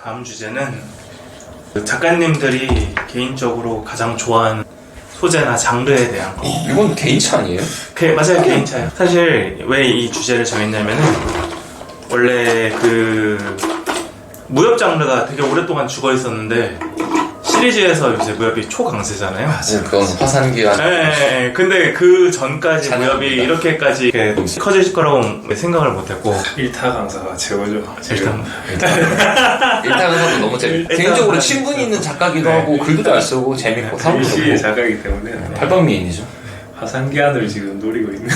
다음 주제는 그 작가님들이 개인적으로 가장 좋아하는 소재나 장르에 대한 거. 이건 개인차 아니에요? 맞아요, 개인차예요. 사실 왜 이 주제를 정했냐면은 원래 그 무협 장르가 되게 오랫동안 죽어 있었는데 시리즈에서 요새 무협이 초강세잖아요. 그건 화산기가. 네, 근데 그 전까지 무협이 이렇게까지 이렇게 커질 거라고 생각을 못했고. 일타 강사가 최고죠. 일타 강사도 너무 재밌고 개인적으로 친분이 있는 작가기도 하고 글도 잘 쓰고 재밌고 사람도 시의 좋고 작가이기 때문에 팔방미인이죠. 화산기한을 지금 노리고 있는.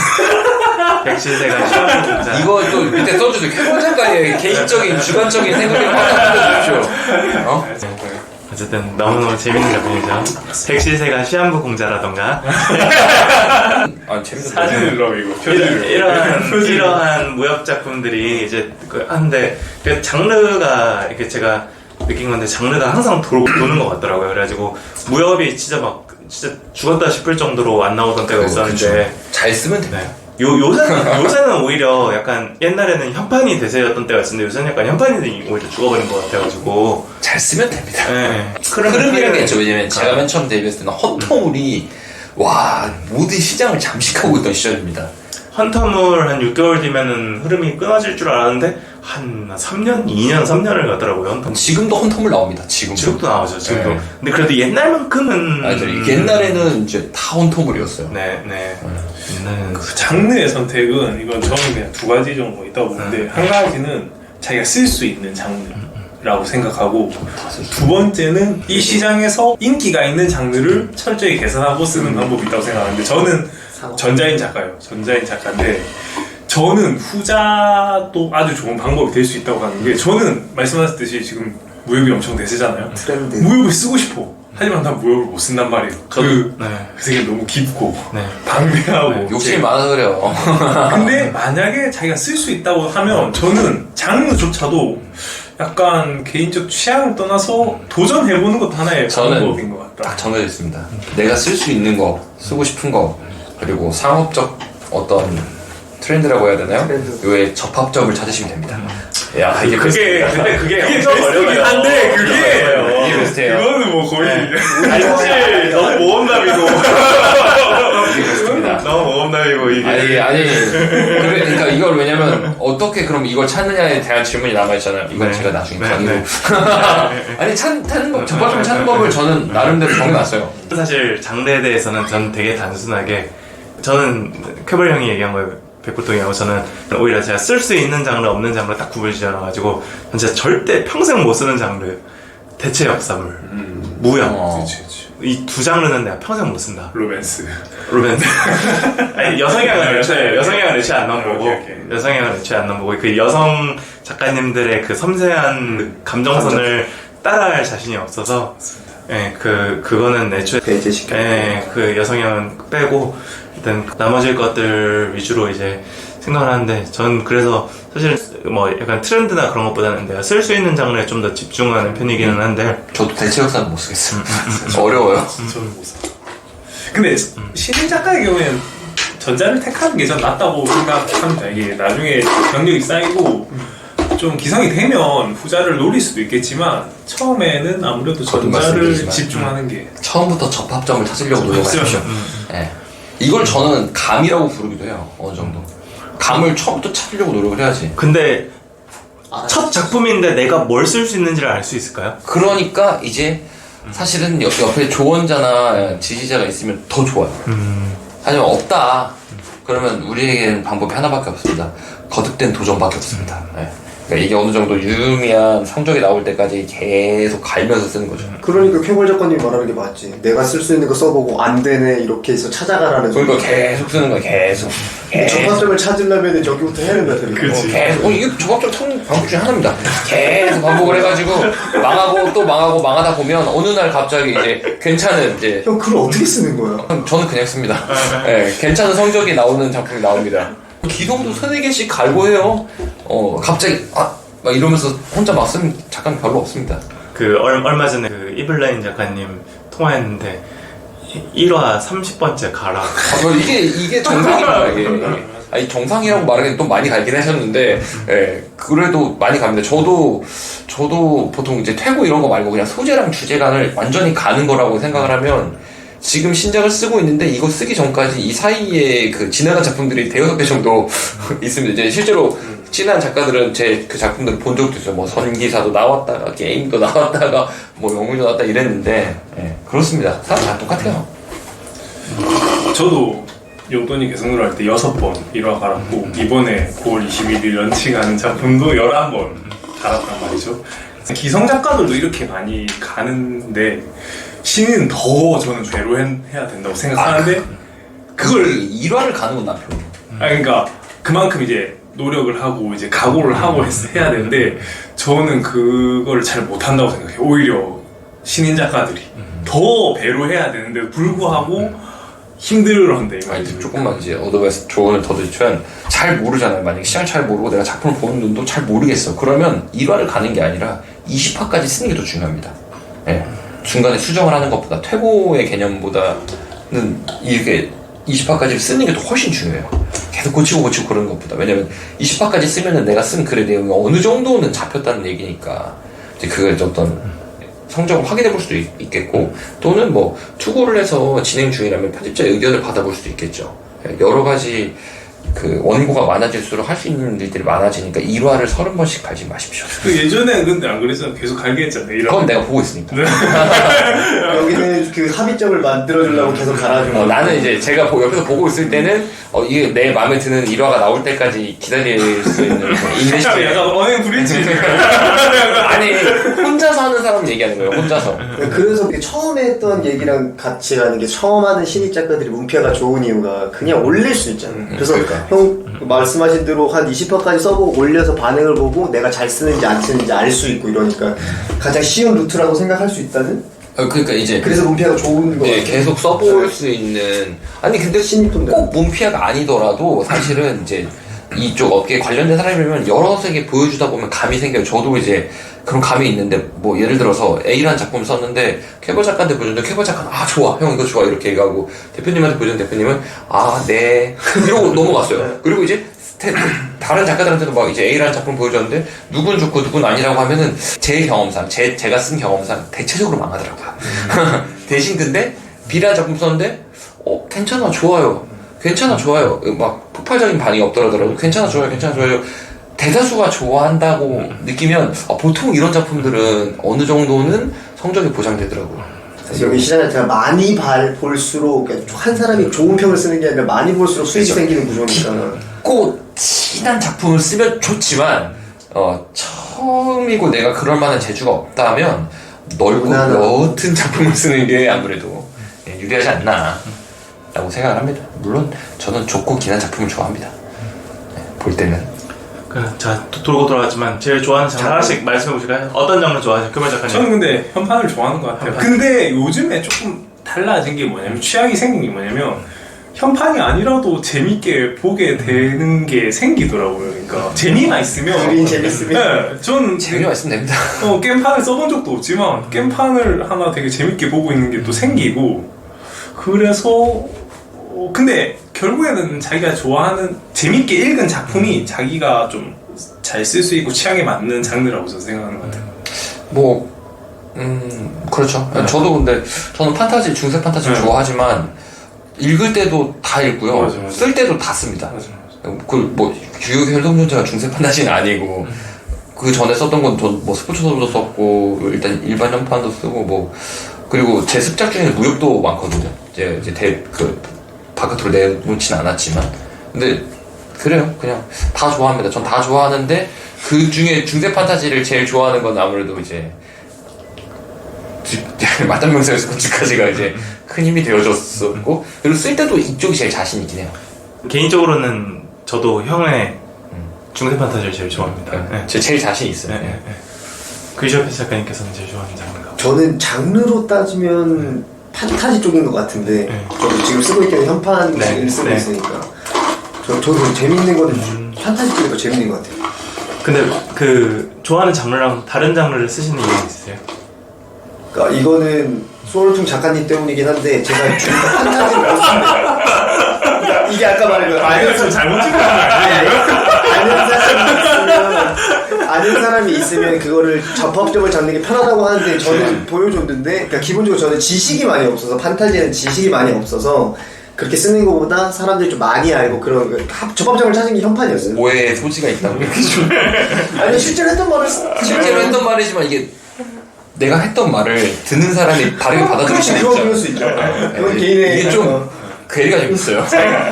백신세가 시험을 공자. 이거 또 밑에 써주세요. 쾌본 작가의 개인적인 주관적인 생각을 확 불러주십시오. 어쨌든 너무너무 재밌는 작품이죠. 백실세가 시한부 공자라던가 재밌는 사진을 넣이고 이러한 무협 작품들이 이제 한데 그 장르가 이렇게 제가 느낀 건데 장르가 항상 도는 것 같더라고요. 그래가지고 무협이 진짜 죽었다 싶을 정도로 안 나오던 때가 있었는데 잘 쓰면 됩니다. 요새는 오히려 약간 옛날에는 현판이 대세였던 때가 있었는데 요새는 약간 현판이 오히려 죽어버린 것 같아가지고 잘 쓰면 됩니다. 네. 흐름이라는 게 있죠. 왜냐면 제가 맨 처음 데뷔했을 때는 헌터물이 모든 시장을 잠식하고 있던 시절입니다. 헌터물 한 6개월 뒤면은 흐름이 끊어질 줄 알았는데 한 3년, 2년, 3년을 가더라고요. 헌터물. 지금도 헌터물 나옵니다. 지금도 나오죠. 지금도. 네. 근데 그래도 옛날만큼은 옛날에는 이제 다 헌터물이었어요. 네. 옛날에는 그 장르의 선택은 이건 저는 그냥 두 가지 정도 있다고 보는데 한 가지는 자기가 쓸 수 있는 장르라고 생각하고 두 번째는 이 시장에서 인기가 있는 장르를 철저히 계산하고 쓰는 방법이 있다고 생각하는데 저는 전자인 작가인데 저는 후자도 아주 좋은 방법이 될 수 있다고 하는 게 저는 말씀하셨듯이 지금 무협이 엄청 대세잖아요. 트렌드. 무협을 쓰고 싶어. 하지만 난 무협을 못 쓴단 말이에요. 그 세계 너무 깊고 방대하고 욕심이 많아서 그래요. 근데 만약에 자기가 쓸 수 있다고 하면 저는 장르조차도 약간 개인적 취향을 떠나서 도전해보는 것도 하나의 방법인 것 같다. 딱 정해져 있습니다. 내가 쓸 수 있는 거, 쓰고 싶은 거, 그리고 상업적 어떤 트렌드라고 해야 되나요? 요의 접합점을 찾으시면 됩니다. 야, 이게 그게 좀 어려워요. 한데 그게 이게 베스트예요. 그거는 뭐 거의 사실 너무 모험담이고 이게 베스트입니다. 너무 모험담이고 이게 그러니까 이걸 왜냐면 어떻게 그럼 이걸 찾느냐에 대한 질문이 남아있잖아요. 이건 제가 나중에 강의로 아니 찾는 법, 접합점을 찾는 법을 저는 나름대로 정해놨어요. 사실 장르에 대해서는 저는 되게 단순하게 저는 쾌벌 형이 얘기한 거예요. 백골동이하고 저는 오히려 제가 쓸 수 있는 장르 없는 장르 딱 구분지어 놔가지고 진짜 절대 평생 못 쓰는 장르 대체 역사물 무협 이 두 장르는 내가 평생 못 쓴다. 로맨스 아니 여성향을 애초에 안 넘보고 여성향을 애초에 안 넘보고 그 여성 작가님들의 그 섬세한 그 감정선을 따라할 자신이 없어서 그거는 애초에 배제시켜. 그 여성향은 빼고 일단 나머지 것들 위주로 이제 생각을 하는데 저는 그래서 사실 뭐 약간 트렌드나 그런 것보다는 내가 쓸 수 있는 장르에 좀 더 집중하는 편이기는 한데 저도 대체 역사는 못 쓰겠어요. 어려워요. 저는 못 사. 근데 신인 작가의 경우에는 전자를 택하는 게 전 낫다고 생각합니다. 이게 나중에 경력이 쌓이고 좀 기성이 되면 후자를 노릴 수도 있겠지만 처음에는 아무래도 전자를 집중하는 게 처음부터 접합점을 찾으려고 노력하십시오. 이걸 저는 감이라고 부르기도 해요. 어느 정도 감을 처음부터 찾으려고 노력을 해야지. 근데 첫 작품인데 내가 뭘 쓸 수 있는지를 알 수 있을까요? 그러니까 이제 사실은 옆에 조언자나 지지자가 있으면 더 좋아요. 하지만 없다 그러면 우리에게는 방법이 하나밖에 없습니다. 거듭된 도전밖에 없습니다. 그러니까 이게 어느 정도 유의미한 성적이 나올 때까지 계속 갈면서 쓰는 거죠. 그러니까 쾌벌 작가님이 말하는 게 맞지. 내가 쓸 수 있는 거 써보고 안 되네 이렇게 해서 찾아가라는. 그러니까 계속 쓰는 거야. 계속. 접합점을 찾으려면 저기부터 해야 된다. 그렇지. 계속 이게 접합점 찾는 방법 중에 하나입니다. 계속 반복을 해가지고 망하고 또 망하고 망하다 보면 어느 날 갑자기 이제 괜찮은 이제 형 글을 어떻게 쓰는 거야? 저는 그냥 씁니다. 괜찮은 성적이 나오는 작품이 나옵니다. 기동도 3-4개씩 갈고 해요. 갑자기 막 이러면서 혼자 막 쓰는 작가는 별로 없습니다. 그 얼마 전에 그 이블라인 작가님 통화했는데 1화 30번째 가라. 이게 정상입니다. 이게 아니 정상이라고 말하기엔 좀 많이 갈긴 하셨는데, 예, 그래도 많이 갑니다. 저도 보통 이제 퇴고 이런 거 말고 그냥 소재랑 주제랑을 완전히 가는 거라고 생각을 하면, 지금 신작을 쓰고 있는데 이거 쓰기 전까지 이 사이에 그 지나간 작품들이 대여섯 개 정도 있습니다. 이제 실제로 친한 작가들은 제 그 작품들을 본 적도 있어요. 뭐 선기사도 나왔다가 게임도 나왔다가 뭐 영웅도 나왔다 이랬는데, 예, 그렇습니다. 사람 다 똑같아요. 저도 용돈이 개성으로 할 때 6번 1화 갈았고 이번에 9월 21일 런칭하는 작품도 11번 갈았단 말이죠. 기성 작가들도 이렇게 많이 가는데 신인 더 저는 괴로워해야 된다고 생각하는데 그걸 일화를 가는 건 남편. 그러니까 그만큼 이제 노력을 하고 이제 각오를 하고 해야 되는데 저는 그걸 잘 못한다고 생각해요. 오히려 신인 작가들이 더 배려해야 되는데 불구하고 힘들어한데 이 아니 말이죠. 조금만 이제 어드바이스 조언을 더 드리면, 잘 모르잖아요. 만약에 시장을 잘 모르고 내가 작품을 보는 눈도 잘 모르겠어. 그러면 1화를 가는 게 아니라 20화까지 쓰는 게 더 중요합니다. 예. 중간에 수정을 하는 것보다, 퇴고의 개념보다는 이렇게 20화까지 쓰는 게 더 훨씬 중요해요. 계속 고치고 그러는 것보다. 왜냐면 20화까지 쓰면은 내가 쓴 글의 내용이 어느 정도는 잡혔다는 얘기니까, 이제 그걸 어떤 성적을 확인해 볼 수도 있겠고, 또는 뭐 투고를 해서 진행 중이라면 편집자의 의견을 받아볼 수도 있겠죠. 여러 가지 그 원고가 많아질수록 할 수 있는 일들이 많아지니까 1화를 30번씩 갈지 마십시오. 그 예전에는 근데 안 그랬잖아. 계속 갈게 했잖아요. 그건 내가 보고 있으니까. 여기는 그 합의점을 만들어주려고 계속 갈아주고. 나는 이제 제가 옆에서 보고 있을 때는 이게 내 마음에 드는 1화가 나올 때까지 기다릴 수 있는 인내심. 약간 언행 불일치. 아니, 혼자서 하는 사람 얘기하는 거예요. 혼자서. 그래서 처음에 했던 얘기랑 같이 가는 게, 처음 하는 신입 작가들이 문패가 좋은 이유가 그냥 올릴 수 있잖아요. 그래서 형 말씀하신 대로 한 20화까지 써보고 올려서 반응을 보고 내가 잘 쓰는지 안 쓰는지 알 수 있고 이러니까 가장 쉬운 루트라고 생각할 수 있다는? 그러니까 이제 그래서 문패가 좋은 거 네, 같아요. 계속 써볼 수 있는. 아니 근데 신입분들. 꼭 문피아가 아니더라도 사실은 이제 이쪽 업계에 관련된 사람이면 여러 세계 보여주다 보면 감이 생겨요. 저도 이제 그런 감이 있는데, 뭐 예를 들어서 A라는 작품을 썼는데 쾌벌 작가한테 보여줬는데 쾌벌 작가는 아 좋아 형 이거 좋아 이렇게 얘기하고, 대표님한테 보여준 대표님은 아 네 이러고 넘어갔어요. 그리고 이제 다른 작가들한테도 막 이제 A라는 작품 보여줬는데 누군 좋고 누군 아니라고 하면은 제 경험상 제가 쓴 경험상 대체적으로 망하더라고요. 대신 근데 B라는 작품 썼는데 괜찮아 좋아요 괜찮아 좋아요 막 폭발적인 반응이 없더라도 괜찮아 좋아요 대다수가 좋아한다고 느끼면 보통 이런 작품들은 어느 정도는 성적이 보장되더라고요. 사실 여기 시장에 제가 많이 볼수록, 그러니까 한 사람이 좋은 평을 쓰는 게 아니라 많이 볼수록 수익이 그렇죠. 생기는 구조니까. 깊고 진한 작품을 쓰면 좋지만 처음이고 내가 그럴 만한 재주가 없다면 넓고 옅은 작품을 쓰는 게 아무래도 유리하지 않나 라고 생각을 합니다. 물론 저는 좁고 긴한 작품을 좋아합니다. 볼 때는. 자, 돌고 돌아갔지만 제일 좋아하는 장르 하나씩 말씀해 보실까요? 어떤 장르 좋아하세요? 큐벌 작가님? 저는 근데 현판을 좋아하는 것 같아요. 근데 요즘에 조금 달라진 게 뭐냐면, 취향이 생긴 게 뭐냐면, 현판이 아니라도 재밌게 보게 되는 게 생기더라고요. 그러니까 재미가 있으면. 그린 재밌으면. 네, 저는 재미가 있으면 됩니다. 게임판을 써본 적도 없지만 게임판을 하나 되게 재밌게 보고 있는 게 또 생기고, 그래서 근데 결국에는 자기가 좋아하는 재밌게 읽은 작품이 자기가 좀 잘 쓸 수 있고 취향에 맞는 장르라고 저는 생각하는 것 같아요. 그렇죠. 저도 근데 저는 판타지, 중세 판타지를 좋아하지만 읽을 때도 다 읽고요. 맞아. 쓸 때도 다 씁니다. 맞아. 뭐 유효 혈동전자가 중세 판타지는 아니고 그 전에 썼던 건 뭐 스포츠 소설도 썼고 일단 일반 현판도 쓰고 뭐, 그리고 제 습작 중에는 무협도 많거든요. 이제 바깥으로 내놓진 않았지만, 근데 그래요. 그냥 다 좋아합니다. 전 다 좋아하는데 그 중에 중세 판타지를 제일 좋아하는 건 아무래도 이제 맞단명세에서 건축까지가 이제 큰 힘이 되어줬었고, 그리고 쓸 때도 이쪽이 제일 자신 있긴 해요. 개인적으로는 저도 형의 중세 판타지를 제일 좋아합니다. 네. 제일 자신 있어요. 네. 그리셔페스 작가님께서는 제일 좋아하는 장르가? 저는 장르로 따지면 판타지 쪽인 것 같은데, 저도 지금 쓰고 있는 현판을 쓰고 있으니까 저도 재밌는 거는 판타지 쪽이 더 재밌는 것 같아요. 근데 그 좋아하는 장르랑 다른 장르를 쓰시는 이유가 있으세요? 그러니까 이거는 소울퉁 작가님 때문이긴 한데, 제가 판타지를 못 씁니다. 이게 아까 말한 거 아니 좀 잘못 찍은 거 아니에요? 아는 사람이 있으면 그거를 접합점을 잡는 게 편하다고 하는데 저는 보여줬는데 그러니까 기본적으로 저는 지식이 많이 없어서 판타지는 지식이 많이 없어서 그렇게 쓰는 것보다 사람들이 좀 많이 알고 그런 접합점을 찾은 게 현판이었어요. 오해의 소지가 있다고 얘기죠. 아니 실제로 했던 말을 실제로 했던 말이지만 이게 내가 했던 말을 듣는 사람이 다르게 받아들일 수 그건 그럴 있죠. 수 있죠. 그건 개인의 이게 좀 괴리가 좀 있어요.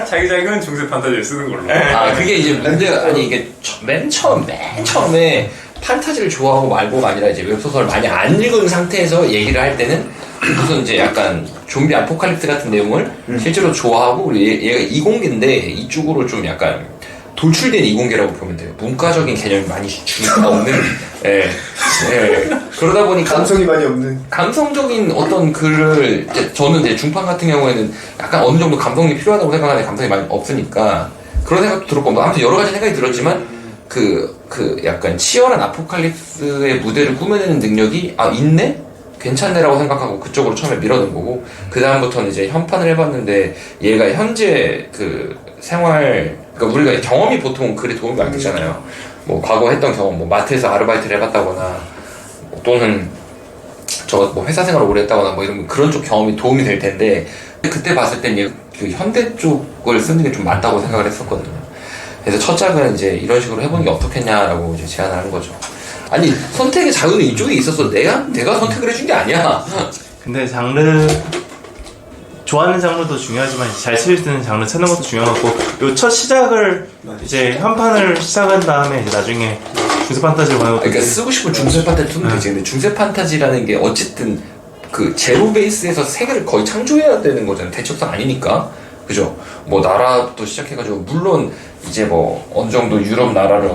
자기 자기는 중세 판타지를 쓰는 걸로. 아 그게 이제 문제가 아니 이게 맨 처음에 판타지를 좋아하고 말고가 아니라 이제 웹소설을 많이 안 읽은 상태에서 얘기를 할 때는 무슨 이제 약간 좀비 아포칼립스 같은 내용을 실제로 좋아하고 그리고 얘가 이공계인데 이쪽으로 좀 약간 돌출된 이공계라고 보면 돼요. 문과적인 개념이 많이 주가 없는 그러다 보니까 감성이 많이 없는. 감성적인 어떤 글을 이제 저는 이제 중판 같은 경우에는 약간 어느 정도 감성이 필요하다고 생각하는데 감성이 많이 없으니까 그런 생각도 들었고 뭐 아무튼 여러 가지 생각이 들었지만 그 약간 치열한 아포칼립스의 무대를 꾸며내는 능력이 있네? 괜찮네라고 생각하고 그쪽으로 처음에 밀어넣은 거고 그 다음부터는 이제 현판을 해봤는데 얘가 현재 그 생활 그러니까 우리가 경험이 보통 글에 도움이 많이 되잖아요. 뭐 과거 했던 경험, 뭐 마트에서 아르바이트를 해봤다거나 또는 뭐 회사 생활을 오래 했다거나 뭐 이런 그런 쪽 경험이 도움이 될 텐데 그때 봤을 땐 얘 그 현대 쪽을 쓰는 게 좀 맞다고 생각을 했었거든요. 그래서 첫 작은 이제 이런 식으로 해보는 게 어떻겠냐라고 이제 제안을 하는 거죠. 아니 선택의 자유는 이쪽에 있어서 내가 선택을 해준 게 아니야. 근데 장르 좋아하는 장르도 중요하지만 잘 쓸 수 있는 장르 찾는 것도 중요하고 요 첫 시작을 이제 현판을 시작한 다음에 이제 나중에 중세 판타지를 보는 것도 그러니까 쓰고 싶은 중세 판타지 쓰면 되지. 근데 중세 판타지라는 게 어쨌든 그 제로 베이스에서 세계를 거의 창조해야 되는 거잖아요. 대척상 아니니까. 그죠? 뭐 나라부터 시작해가지고 물론 이제 뭐 어느 정도 유럽 나라를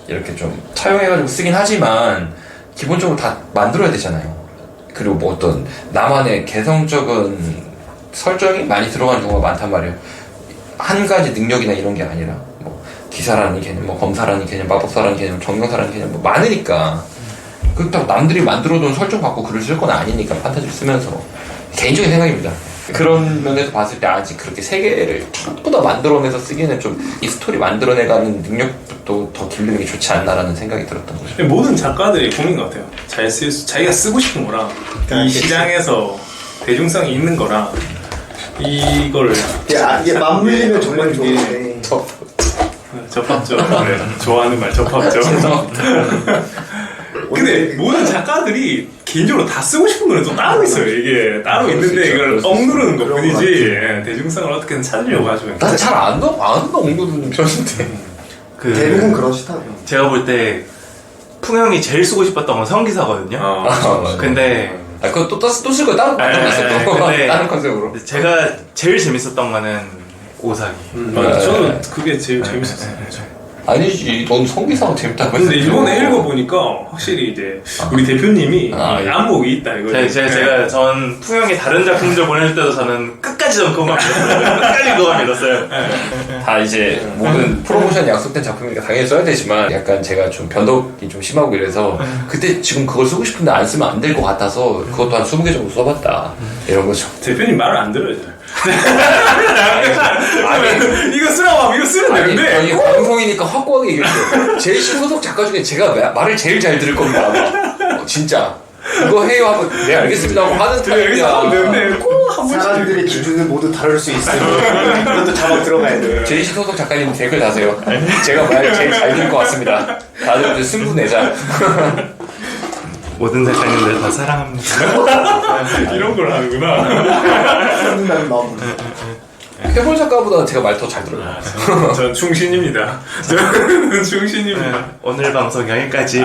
이렇게 좀 차용해가지고 쓰긴 하지만 기본적으로 다 만들어야 되잖아요. 그리고 뭐 어떤 나만의 개성적인 설정이 많이 들어가는 경우가 많단 말이에요. 한 가지 능력이나 이런 게 아니라 뭐 기사라는 개념, 뭐 검사라는 개념, 마법사라는 개념, 정령사라는 개념 뭐 많으니까 그렇다고 남들이 만들어둔 설정 갖고 글을 쓸 건 아니니까 판타지를 쓰면서 개인적인 생각입니다. 그런 면에서 봤을 때 아직 그렇게 세계를 전부 다 만들어내서 쓰기에는 좀 이 스토리 만들어내가는 능력도 더 길르는 게 좋지 않나라는 생각이 들었던 거죠. 모든 작가들이 고민 것 같아요. 자기가 쓰고 싶은 거랑 이 시장에서 대중성이 있는 거랑 이걸 이게 맞물리면 정말 좋은데. 접합죠. 그래. 좋아하는 말 접합죠. 근데 모든 작가들이 개인적으로 다 쓰고 싶은 거는 또 따로 있어요. 이게 따로 있는데 이걸 억누르는 것 뿐이지 대중성을 어떻게든 찾으려고 하죠. 난 잘 안 엉누르는 편인데. 그 대부분 그러시다고. 제가 볼 때 풍영이 제일 쓰고 싶었던 건 성기사거든요. 근데 그거 또 쓸 거 따로 만들어놨어. 또 근데 다른 컨셉으로. 제가 제일 재밌었던 거는 오사기. 맞아. 저는 그게 제일 재밌었어요. 아니지, 넌 성기사가 재밌다고 했어. 근데 이번에 읽어보니까 확실히 이제 우리 대표님이 예. 안목이 있다 이거. 제가 전 풍영이 다른 작품들 보낼 때도 저는 끝까지 전 그거만 믿었어요. 끝까지 그거만 믿었어요. 다 이제 모든 프로모션이 약속된 작품이니까 당연히 써야 되지만 약간 제가 좀 변덕이 좀 심하고 이래서 그때 지금 그걸 쓰고 싶은데 안 쓰면 안 될 것 같아서 그것도 한 20개 정도 써봤다 이런 거죠. 대표님 말을 안 들어요. 이거 쓰라고 하면 이거 쓰면 되는데. 아니 방송이니까 확고하게 얘기했어요. 제일 신소속 작가 중에 제가 말을 제일 잘 들을 겁니다. 아마. 진짜 이거 해요 하고 네 알겠습니다 하고 하는 여기서 하면 타입이야. 되는데 꼭 한 번씩 사람들의 기준은 모두 다를 수 있으니 이것도 잡아 들어가야 돼. 제이시 소속 작가님 댓글 다세요. 제가 말 제일 잘 들을 것 같습니다. 다들 이제 승부 내자. 모든 작가님들 다 사랑합니다. 이런 걸 하는구나. 생각나는 마음. 해볼 작가보다 제가 말 더 잘 들어요. 전 충신입니다. 저는 충신입니다. 오늘 방송 여기까지.